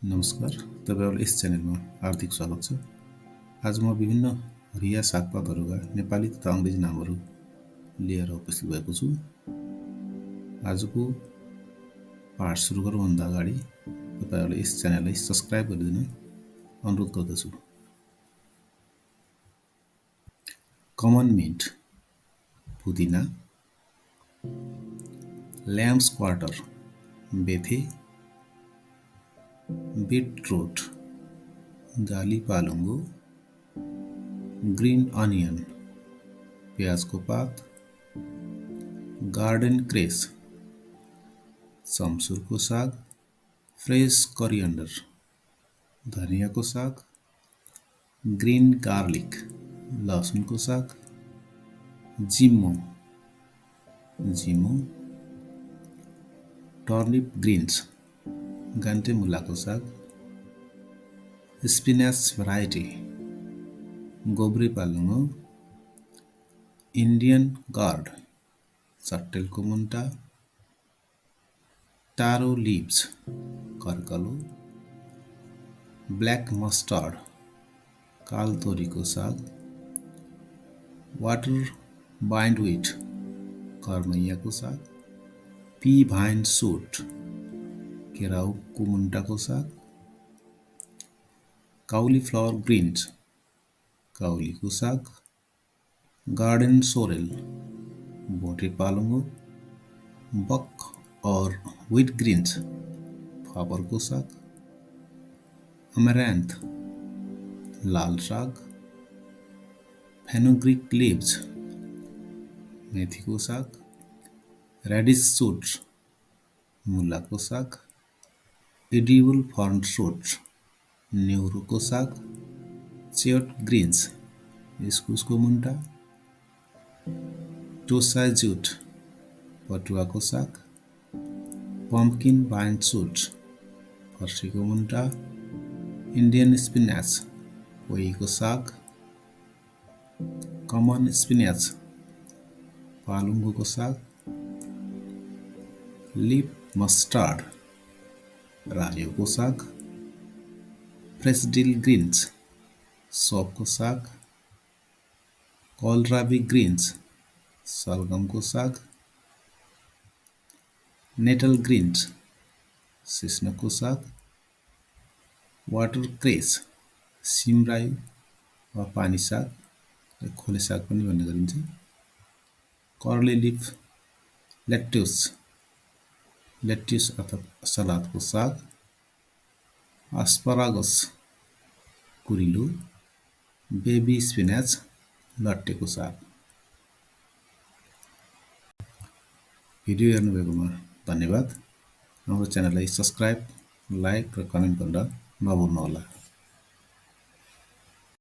नमस्कार, तपाईहरुलाई यस च्यानलमा हार्दिक स्वागत छ। आज म विभिन्न हरिया सागपातहरुका नेपाली तथा अंग्रेजी नामहरु लिएर उपस्थित भएको छु। आजको पाठ सुरु गर्नुभन्दा अगाडि तपाईहरुले यस च्यानललाई सब्स्क्राइब गरिदिन अनुरोध गर्दछु। कमन मिन्ट, पुदिना, ल्याम्स क्वार्टर, बेथे, बीटरूट, गाली पालुङ्गो, ग्रीन अनियन, प्याजको पात, गार्डन क्रेस, चम्सुरको साग, फ्रेश करिएन्डर, धनियाको साग, ग्रीन गार्लिक, लसुनको साग, जिम्मो, टर्निप ग्रीन्स, गान्टेमुलाको साग, स्पिनाच भराइटी, गोब्रे पालुङ्गो, इन्डियन गार्ड, चट्टेलको मुन्टा, टारो लिभ्स, कर्कलो, ब्ल्याक मस्टर्ड, कालतोरीको साग, वाटर बाइन्डविट, करमैयाको साग, पी भाइन सुट, केराउको मुन्टाको साग, काउलीफ्लावर ग्रीन्स, काउलीको साग, गार्डन सोरेल, बोटे पालुङ्गो, बक और व्हीट ग्रीन्स, फापरको साग, अमरान्थ, लाल साग, फेनुग्रीक लिभ्स, मेथीको साग, रेडिस सुट, मुलाको साग, एडिबल फर्न सुट, न्यूरोको साग, च्योट ग्रीन्स, इस्कुसको मुन्टा, टोसा जुट, पटुवाको साग, पम्पकिन बाइन सुट, फर्सीको मुन्टा, इन्डियन स्पिनाच, पोईको साग, कमन स्पिनाच, पालुङ्गोको साग, लिप मस्टर्ड, रायोको साग, फ्रेश डिल ग्रीन्स, सौपको साग, कोलराबी ग्रीन्स, सलगमको साग, नेटल ग्रीन्स, सिस्नोको साग, वाटर क्रेस, सिमरायो वा पानी साग, खोले साग पनि भन्ने गरिन्छ, कर्ली लिफ, लेट्युस अथवा सलादको साग, अस्परागस, कुरिलो, बेबी स्पिनाच, लट्टेको साग। भिडियो हेर्नुभएकोमा धन्यवाद। हाम्रो च्यानललाई सब्स्क्राइब, लाइक र कमेन्ट गर्न नभुल्नुहोला।